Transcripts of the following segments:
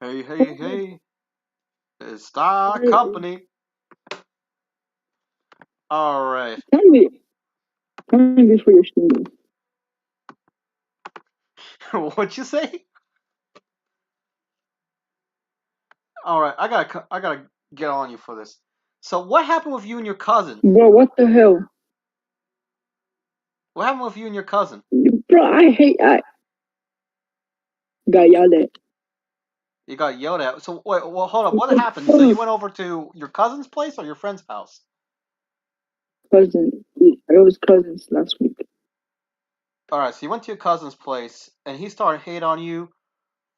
Hey, hey, hey, it's Star Hey, Company. All right. tell me, tell me before you're streaming. What'd you say? All right, I gotta get on you for this. So, what happened with you and your cousin? Bro, what the hell? What happened with you and your cousin? Bro, I got yelled at. You got yelled at. So, wait, well, hold up. What happened? So, you went over to your cousin's place or your friend's house? Cousin, it was cousins last week. All right, so you went to your cousin's place, and he started hate on you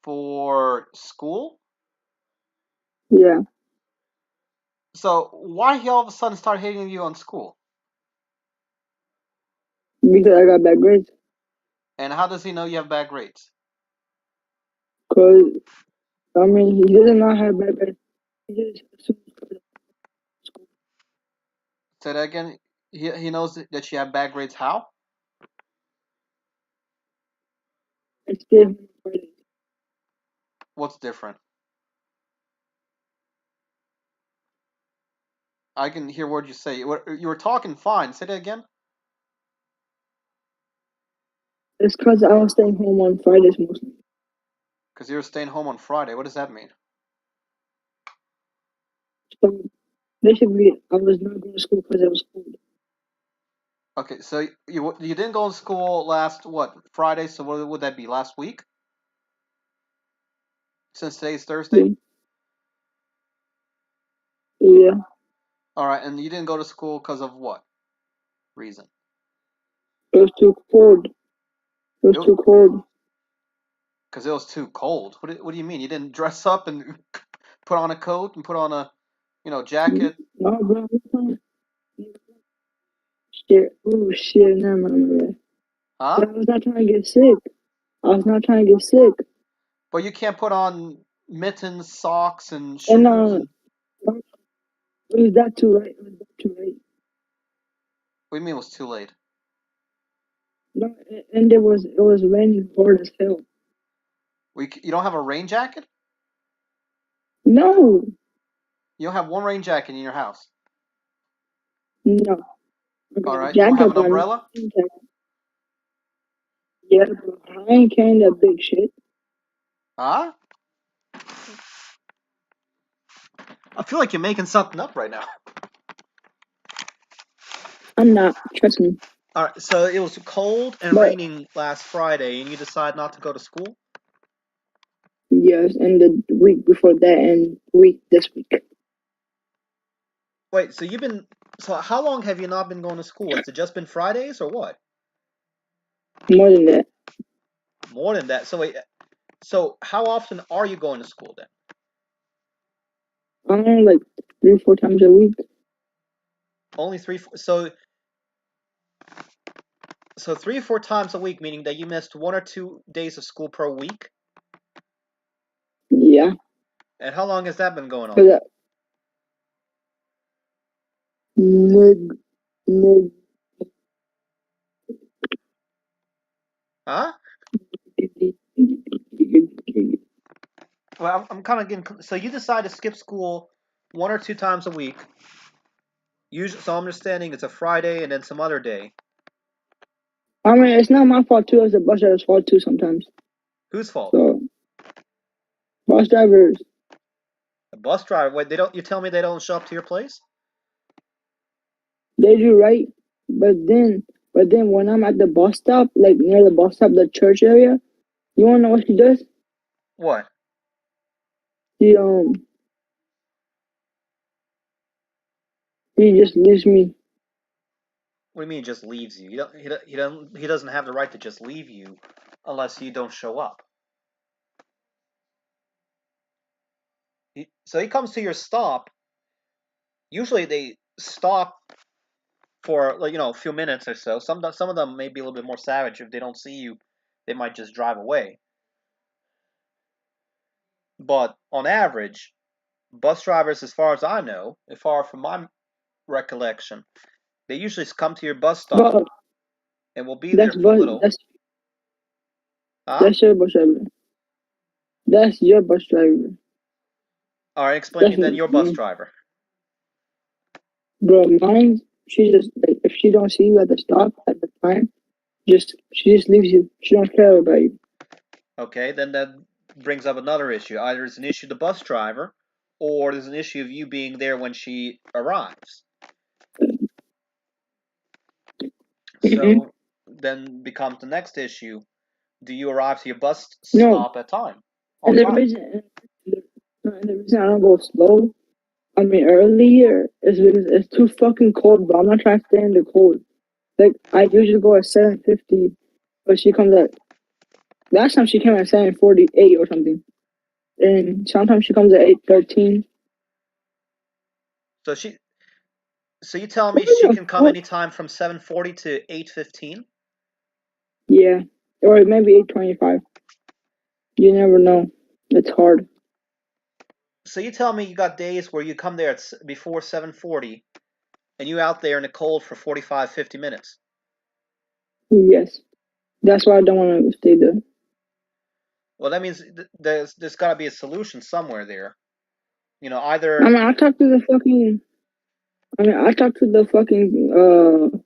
for school. Yeah, So, why he all of a sudden started hating you on school? because I got bad grades. And how does he know you have bad grades? Cause I mean, he does not have bad grades. He just assumes school. Say that again. He knows that you have bad grades. How? It's still Friday. What's different? I can hear what you say. You were talking fine. Say that again. It's cause I was staying home on Fridays mostly. Because you were staying home on Friday. What does that mean? So basically, I was not going to school because it was cold. Okay, so you didn't go to school last what Friday? So what would that be? Last week? Since today's Thursday. Yeah, yeah. All right, and you didn't go to school because of what reason? It was too cold. It was too cold. Because it was too cold. What do you mean? You didn't dress up and put on a coat and put on a jacket? No, bro. Shit. Oh shit. Never mind. Huh? But I was not trying to get sick. I was not trying to get sick. But you can't put on mittens, socks, and And shoes and. it was that too late. It was that too late. What do you mean it was too late? No, and it was raining hard as hell. You don't have a rain jacket? No, You don't have one rain jacket in your house. no. I got All a right. You don't have jacket, an but I'm not umbrella? carrying that. Yeah, bro. I ain't carrying that big shit. Huh? I feel like you're making something up right now. I'm not. Trust me. All right. So it was cold and But raining last Friday, and you decide not to go to school. yes, and the week before that, and week this week, Wait. So you've been. So how long have you not been going to school? Has it just been Fridays or what? more than that. More than that. So wait. So how often are you going to school then? I don't know, like 3 or 4 times a week. Only three. So 3 or 4 times a week, meaning that you missed 1 or 2 days of school per week. Yeah, And how long has that been going on? cause nig, nig, Huh? Well, I'm kind of getting. So you decide to skip school 1 or 2 times a week. Usually, so I'm understanding it's a Friday and then some other day. I mean, it's not my fault too. It's the bus driver's fault too sometimes. Whose fault? So bus drivers, The bus driver. Wait, they don't. You tell me they don't show up to your place? they do right, but then when I'm at the bus stop, like near the bus stop, the church area, you wanna know what she does? What? She he just leaves me. What do you mean? Just leaves you? He doesn't have the right to just leave you, unless you don't show up. So he comes to your stop. Usually they stop for like a few minutes or so. Some of them may be a little bit more savage. If they don't see you, they might just drive away. But on average, bus drivers, as far as I know, as far from my recollection, they usually come to your bus stop But and will be there that's for a bus little. that's Huh? that's your bus driver. That's your bus driver. All right, explain me That's then your bus driver. bro. Mine. She just like if she don't see you at the stop at the time, she just leaves you. She don't care about you. Okay, then that brings up another issue. Either it's an issue of the bus driver, or there's an issue of you being there when she arrives. So then becomes the next issue: do you arrive to your bus No, stop at time? On and the time? reason I don't go slow, I mean earlier, is because it's too fucking cold. But I'm not trying to stay in the cold. Like I usually go at 7:50, but she comes at last time she came at 7:48 or something, and sometimes she comes at 8:13. So she, so you tell me she can come anytime from 7:40 to 8:15? Yeah, or maybe 8:25. You never know. It's hard. So you tell me you got days where you come there at before 7:40, and you out there in the cold for 45, 50 minutes. Yes, that's why I don't want to stay there. Well, that means there's got to be a solution somewhere there. You know, I either mean, I talked to the fucking. I mean, I talked to the fucking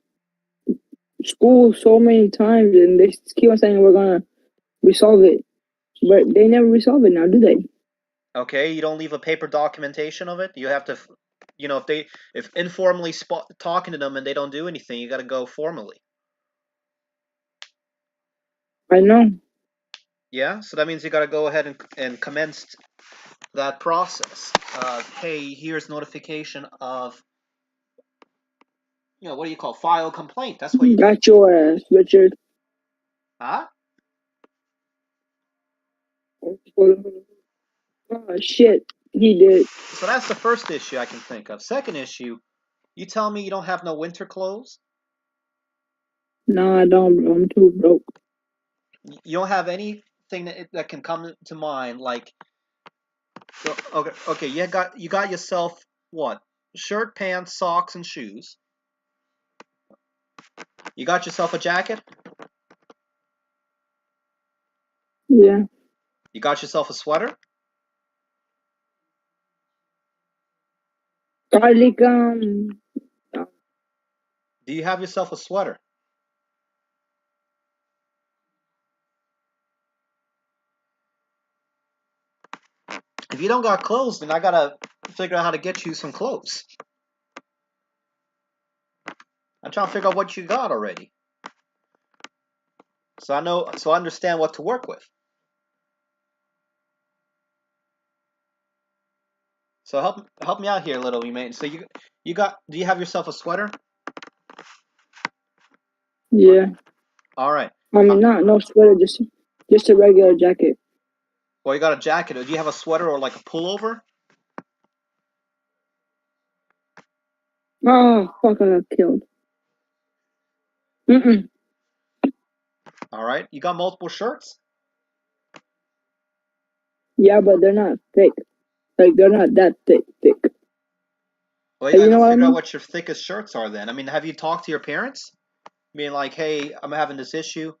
school so many times, and they keep on saying we're gonna resolve it, but they never resolve it now, do they? okay, you don't leave a paper documentation of it. You have to, you know, if informally talking to them and they don't do anything, you got to go formally. I know. Yeah, so that means you got to go ahead and commence that process. Hey, here's notification of, you know, what do you call file complaint? That's what you do. Got your ass, Richard. Huh? Oh shit, he did. So that's the first issue I can think of. Second issue, you tell me you don't have no winter clothes. No, I don't, bro. I'm too broke. You don't have anything that can come to mind like, okay, you got yourself what? Shirt, pants, socks, and shoes. You got yourself a jacket. Yeah. You got yourself a sweater. Garlic, Do you have yourself a sweater? If you don't got clothes, then I gotta figure out how to get you some clothes. I'm trying to figure out what you got already, so I understand what to work with. So help me out here a little, you mate. So you got do you have yourself a sweater? yeah. All right. I mean, not no sweater, just a regular jacket. Well, you got a jacket. Do you have a sweater or like a pullover? Oh fuck! I got killed. Mm-mm. All right. You got multiple shirts? Yeah, but they're not thick. Like they're not that thick. Well, you Like, you gotta know what I figure out mean? what your thickest shirts are then. I mean, have you talked to your parents? Being like, hey, I'm having this issue.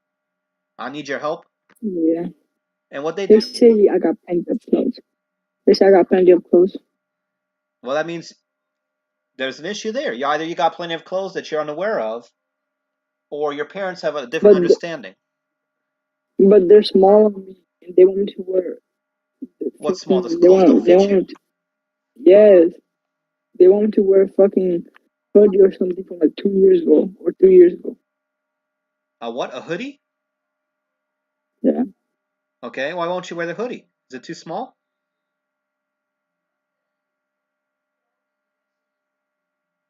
I need your help. Yeah. And what they They do? say I got plenty of clothes. They say I got plenty of clothes. Well, that means there's an issue there. You got plenty of clothes that you're unaware of, or your parents have a different But understanding. but they're small on me, and they want me to wear. What's small? Those Fucking, they clothes don't want. They fit you. want. Yes, they want me to wear fucking hoodie or something from like 2 years ago or 3 years ago. A what? A hoodie? Yeah. Okay. Why won't you wear the hoodie? Is it too small?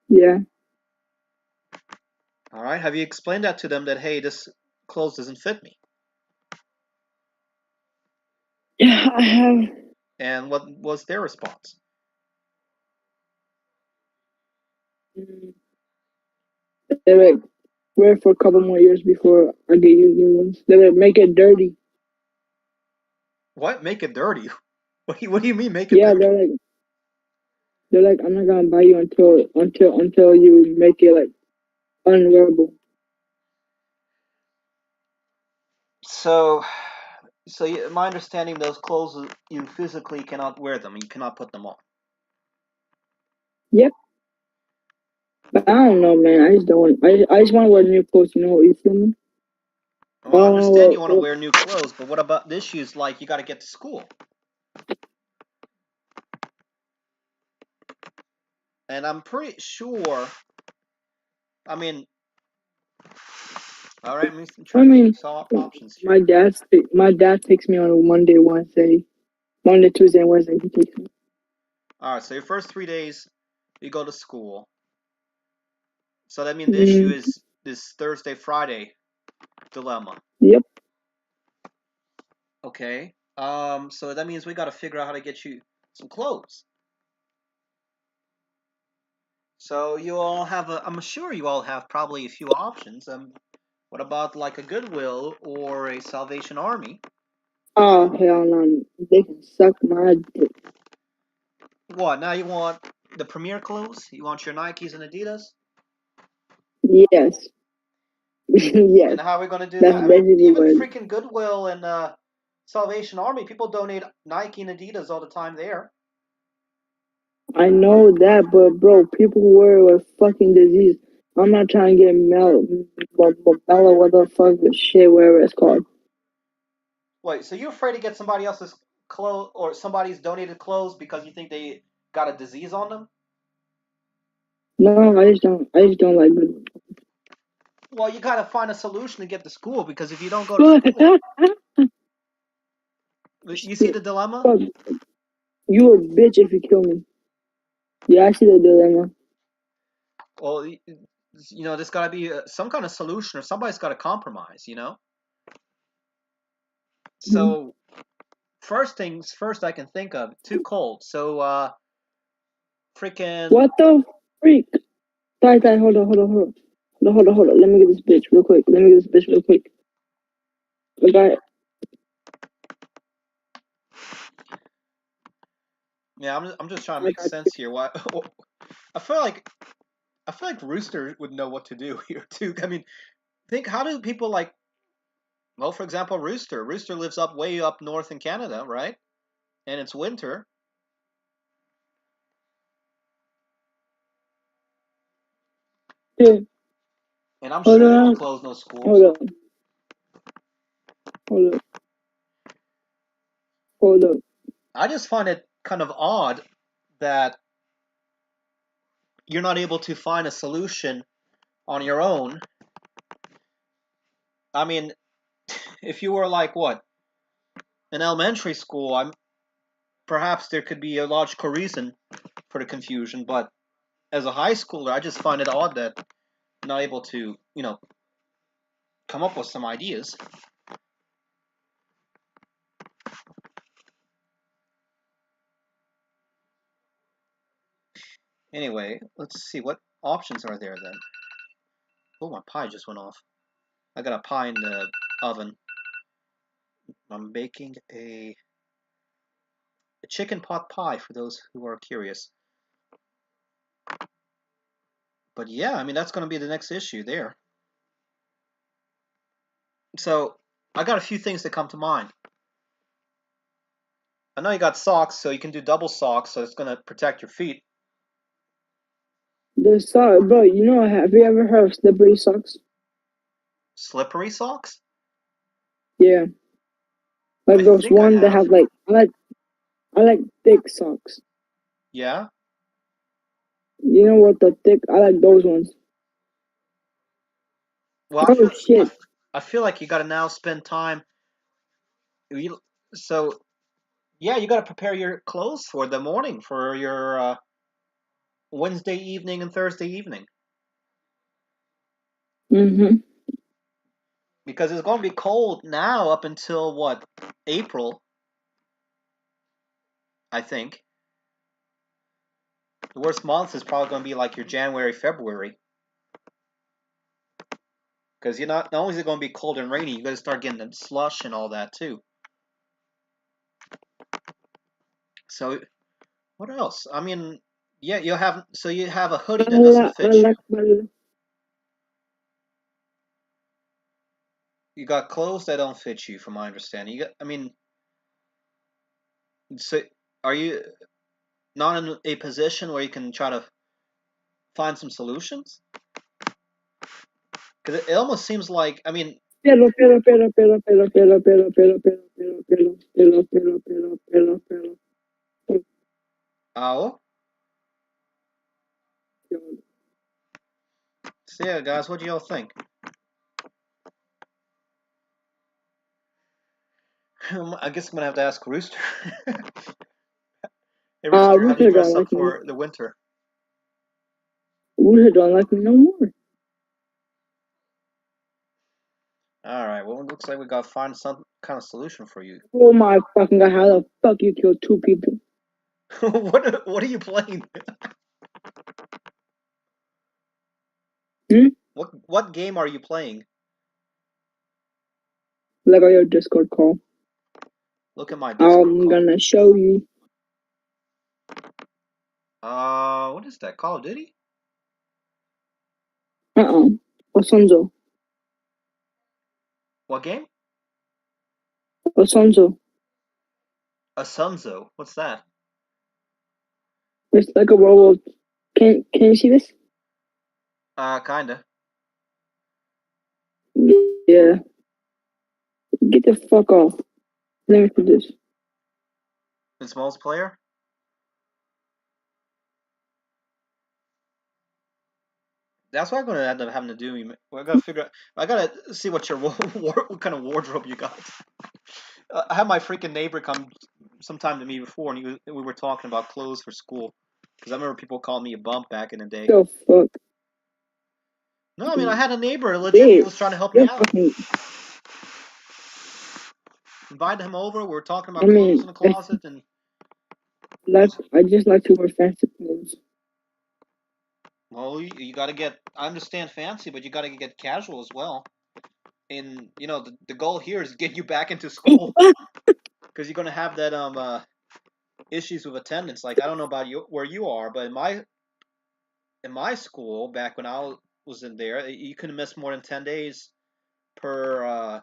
Yeah. All right. Have you explained that to them that hey, this clothes doesn't fit me? Yeah, I have. And what was their response? They like wear it for a couple more years before I get you new ones. They like make it dirty. What? Make it dirty? What do you mean make it Yeah, dirty? they're like I'm not gonna buy you until you make it like unwearable. So So my understanding, those clothes you physically cannot wear them. You cannot put them on. Yep. But I don't know, man. I just don't. I just want to wear new clothes. You know, you feel me? Well, I understand you want to wear new clothes, but what about the issues like you got to get to school? And I'm pretty sure. I mean, all right. I'm trying to think of options here. My dad takes me on a Monday, Tuesday, and Wednesday. He takes me. All right. So your first 3 days, you go to school. So that means the issue is this Thursday, Friday dilemma. Yep. Okay. So that means we got to figure out how to get you some clothes. So you all have I'm sure you all have probably a few options. What about like a Goodwill or a Salvation Army? Oh hell no! They can suck my dick. What, now you want the premier clothes? You want your Nikes and Adidas? Yes. Yes. And how are we going to do That's that? I mean, basically even what. freaking Goodwill and Salvation Army, people donate Nike and Adidas all the time there. I know that, but bro, people who wear with fucking disease. I'm not trying to get mellow, what the fuck the shit, whatever it's called. Wait, so you're afraid to get somebody else's clothes or somebody's donated clothes because you think they got a disease on them? No, I just don't. I just don't like it. Well, you gotta find a solution to get to school because if you don't go to school, you see the dilemma? Fuck, you a bitch if you kill me. Yeah, I see the dilemma. Well, there's got to be some kind of solution, or somebody's got to compromise. So first things first, I can think of too cold. So freaking. What the freak? Die, hold on. Let me get this bitch real quick. I got. Yeah, I'm just trying to make sense here. Why? I feel like Rooster would know what to do here too. I mean, how do people like? Well, for example, Rooster. Rooster lives way up north in Canada, right? And it's winter. Yeah. And I'm sure they don't close no schools. Hold up. I just find it kind of odd that you're not able to find a solution on your own. I mean, if you were like what, an elementary school, perhaps there could be a logical reason for the confusion. But as a high schooler, I just find it odd that you're not able to, come up with some ideas. Anyway, let's see what options are there then. Oh, my pie just went off. I got a pie in the oven. I'm baking a chicken pot pie for those who are curious. But yeah, I mean, that's going to be the next issue there. So I got a few things that come to mind. I know you got socks, so you can do double socks, so it's going to protect your feet. The sock, bro. You know, have you ever heard of slippery socks? Slippery socks? Yeah, like I those think I ones that have. have like I like thick socks. Yeah? You know what the thick? I like those ones. Well, Oh shit! I feel like you got to now spend time. So, yeah, you got to prepare your clothes for the morning, for your Wednesday evening and Thursday evening. Because it's going to be cold now up until what? April, I think. The worst month is probably going to be like your January, February. Because you're not only is it going to be cold and rainy, you got to start getting the slush and all that too. So what else? I mean, yeah, you have a hoodie that doesn't fit you. You got clothes that don't fit you, from my understanding. I mean, so are you not in a position where you can try to find some solutions? Because it almost seems like, I mean, Pelo, pelo, pelo, pelo, pelo, pelo, pelo, pelo, pelo, pelo, pelo, pelo, pelo, pelo, pelo, pelo. oh, so yeah, guys, what do y'all think? I guess I'm gonna have to ask Rooster. Hey, Rooster, how do you Rooster don't dress up like me. for the winter? Rooster don't like me no more. All right, well, it looks like we gotta find some kind of solution for you. Oh my fucking god, how the fuck you killed 2 people? What are you playing? Hmm? What game are you playing? Like on your Discord call. Look at my Discord I'm call. gonna show you. What is that? Call of Duty? Osonzo. What game? Osonzo. Asunzo. What's that? It's like a robot. Can you see this? Kinda. Yeah. Get the fuck off. Let me put this. It's multiplayer. That's what I'm gonna end up having to do. We're gonna figure out. I gotta see what your what kind of wardrobe you got. I had my freaking neighbor come sometime to me before, and we were talking about clothes for school. Because I remember people calling me a bump back in the day. The fuck? No, I mean I had a neighbor. Legit, he was trying to Bitch. help me You're out. fucking. Invited him over. We were talking I about clothes mean, in the if closet, and he like, was I just like to wear fancy clothes. well. You got to get. I understand fancy, but you got to get casual as well. And the goal here is get you back into school because you're gonna have that issues with attendance. Like I don't know about you where you are, but in my school back when I was in there, you couldn't miss more than 10 days per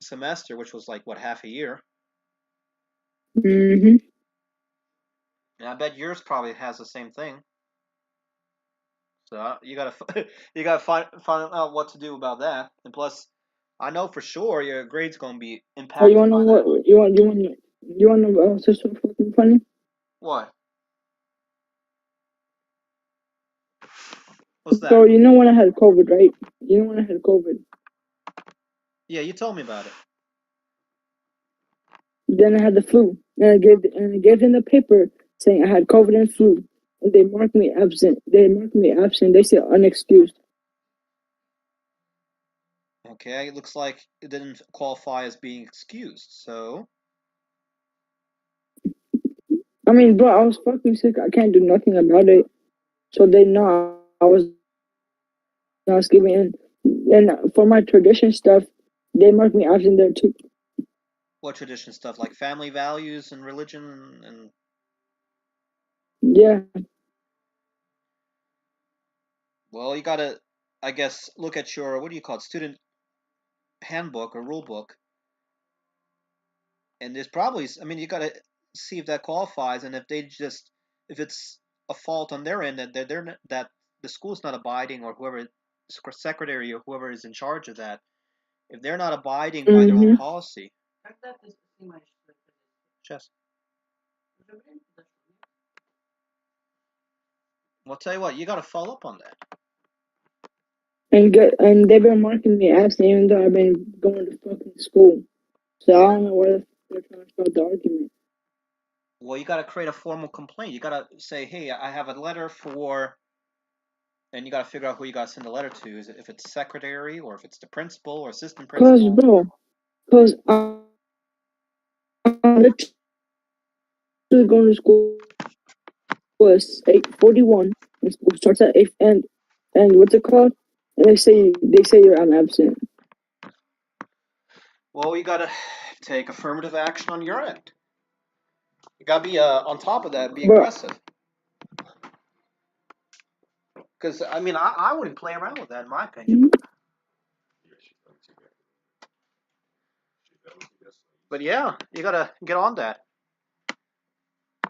semester, which was like what half a year. Mm-hmm. And I bet yours probably has the same thing. So you gotta you gotta find out what to do about that. And plus, I know for sure your grade's gonna be Oh, you impacted wanna know by that. what? You wanna know what's so fucking funny? What? What's So that? you know when I had COVID, right? You know when I had COVID. Yeah, you told me about it. Then I had the flu, and I gave them the paper saying I had COVID and flu, and they marked me absent. They marked me absent. They said unexcused. Okay, it looks like it didn't qualify as being excused. So, I mean, bro, I was fucking sick. I can't do nothing about it. So they know I was not giving in. And for my tradition stuff, they marked me absent there too. what tradition stuff like family values and religion and Yeah, well, you gotta, I guess, look at your what do you call it, student handbook or rule book, and there's probably, I mean, you gotta see if that qualifies, and if it's a fault on their end that that the school's not abiding or whoever secretary or whoever is in charge of that, if they're not abiding by their own mm-hmm. policy. Just, well, I'll tell you what, you gotta follow up on that. And they've been marking me absent even though I've been going to fucking school. So I don't know where they're trying to start the argument. Well, you gotta create a formal complaint. You gotta say, hey, I have a letter for, and you gotta figure out who you gotta send the letter to. Is it if it's secretary or if it's the principal or assistant Cause principal? bro, cause I'm literally going to school at 8:41 and school starts at 8 and what's it called? And they say I'm absent. Well, you gotta take affirmative action on your end. You gotta be on top of that, be But aggressive. Because I mean, I wouldn't play around with that, in my opinion. But yeah, you gotta get on that.